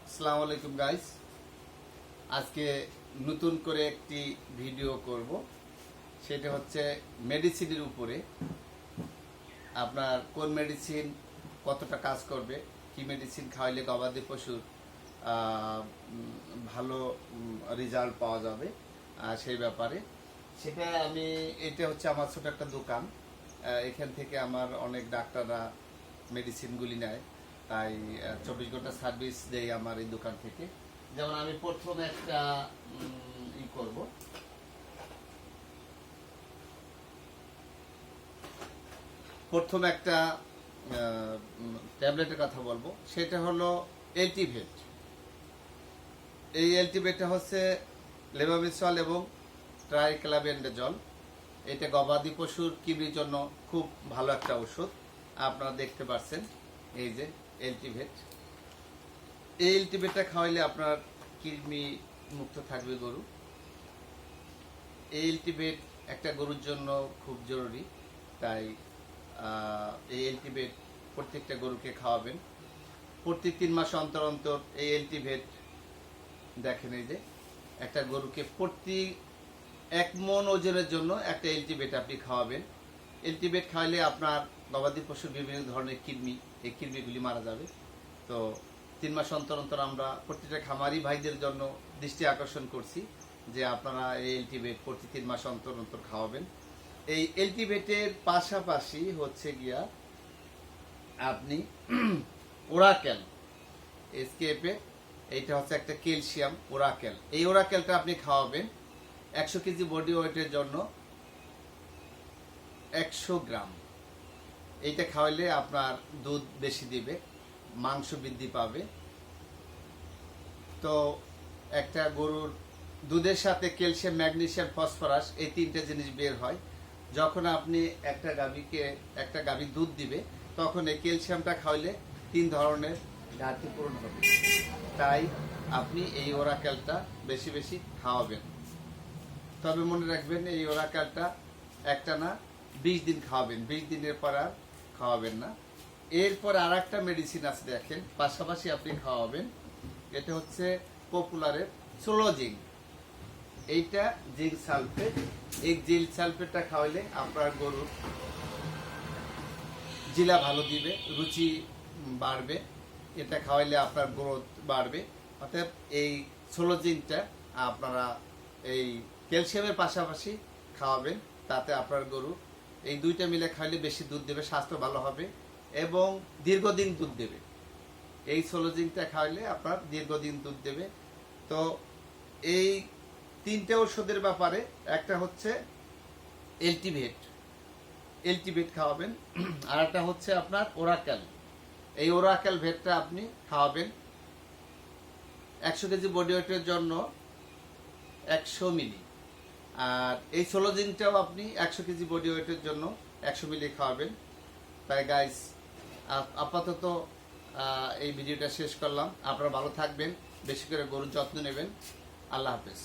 আসসালামু আলাইকুম গাইস। আজকে নতুন করে একটি ভিডিও করব। সেটা হচ্ছে মেডিসিনের উপরে। আপনার কোন মেডিসিন কতটা কাজ করবে, কি মেডিসিন খাওয়াইলে গবাদি পশুর ভালো রেজাল্ট পাওয়া যাবে সেই ব্যাপারে। সেটা এটা হচ্ছে আমার ছোট একটা দোকান। এখান থেকে আমার অনেক ডাক্তাররা মেডিসিনগুলি নেয়, তাই 24 ঘন্টা সার্ভিস দেয় আমার এই দোকান থেকে। যেমন আমি প্রথমে একটা করব। প্রথমে একটা ট্যাবলেটের কথা বলবো, সেটা হলো এলটিভেট। এই এলটিভেটটা হচ্ছে লেভোমিসল এবং ট্রাইক্লাবেন্ডাজল। এটা গবাদি পশুর কিডনির জন্য খুব ভালো একটা ওষুধ। আপনারা দেখতে পাচ্ছেন এই যে এলটিভেট। এই এলটিভেটটা খাওয়াইলে আপনার কিডনি মুক্ত থাকবে গরু। এই এলটিভেট একটা গরুর জন্য খুব জরুরি, তাই এই এলটিভেট প্রত্যেকটা গরুকে খাওয়াবেন। প্রতি 3 মাস অন্তর অন্তর এই এলটিভেট দেখেন, এই যে একটা গরুকে প্রতি 1 মণ ওজনের জন্য একটা এলটিভেট আপনি খাওয়াবেন। এলটিভেট খাওয়াইলে আপনার গবাদি পশুর বিভিন্ন ধরনের এই কিডনিগুলি মারা যাবে। তো 3 মাস অন্তর অন্তর আমরা প্রতিটা খামারি ভাইদের জন্য দৃষ্টি আকর্ষণ করছি যে আপনারা এই এলটিভেট প্রতি 3 মাস অন্তর অন্তর খাওয়াবেন। এই এলটিভেটের পাশাপাশি হচ্ছে গিয়া আপনি ওরাকেল এসকেপে, এইটা হচ্ছে একটা ক্যালসিয়াম ওরাকেল। এই ওরাকেলটা আপনি খাওয়াবেন 100 কেজি বডি ওয়েটের জন্য 100 গ্রাম। এইটা খাওয়াইলে আপনার দুধ বেশি দিবে, মাংস বৃদ্ধি পাবে। তো একটা গরুর দুধের সাথে ক্যালসিয়াম, ম্যাগনেসিয়াম, ফসফরাস এই 3টে জিনিস বের হয়। যখন আপনি একটা গাভী দুধ দিবে, তখন এই ক্যালসিয়ামটা খাওয়াইলে 3 ধরনের ঘাটতি পূরণ হবে। তাই আপনি এই ওরাকেলটা বেশি বেশি খাওয়াবেন। তবে মনে রাখবেন, এই ওরাকেলটা একটা না 20 দিন খাওয়াবেন, 20 দিনের পর আর খাওয়াবেন না। এরপর আর একটা মেডিসিন আছে, দেখেন পাশাপাশি আপনি খাওয়াবেন। এটা হচ্ছে পপুলারের সোলোজিং। এইটা জিঙ্ক সালফেট। এই জিঙ্ক সালফেটটা খাওয়াইলে আপনার গরুর জিলা ভালো দিবে, রুচি বাড়বে। এটা খাওয়াইলে আপনার গ্রোথ বাড়বে। অর্থাৎ এই সোলোজিংটা আপনারা এই ক্যালসিয়ামের পাশাপাশি খাওয়াবেন, তাতে আপনার গরু এই 2টা মিলে খাইলে বেশি দুধ দেবে, স্বাস্থ্য ভালো হবে এবং দীর্ঘদিন দুধ দেবে। এই সোলোজিংটা খাওয়াইলে আপনার দীর্ঘদিন দুধ দেবে। তো এই 3টে ওষুধের ব্যাপারে একটা হচ্ছে এলটিভেট খাওয়াবেন, আর একটা হচ্ছে আপনার ওরাকেল। এই ওরাকেল ভেটটা আপনি খাওয়াবেন 100 কেজি বডি ওয়েটের জন্য 100 মিলি। আর এই সোলোজিনটাও আপনি 100 কেজি বডি ওয়েটের জন্য 100 মিলি খাওয়াবেন। তাই গাইস, আপাতত এই ভিডিওটা শেষ করলাম। আপনারা ভালো থাকবেন, বেশি করে গরুর যত্ন নেবেন। আল্লাহ হাফেজ।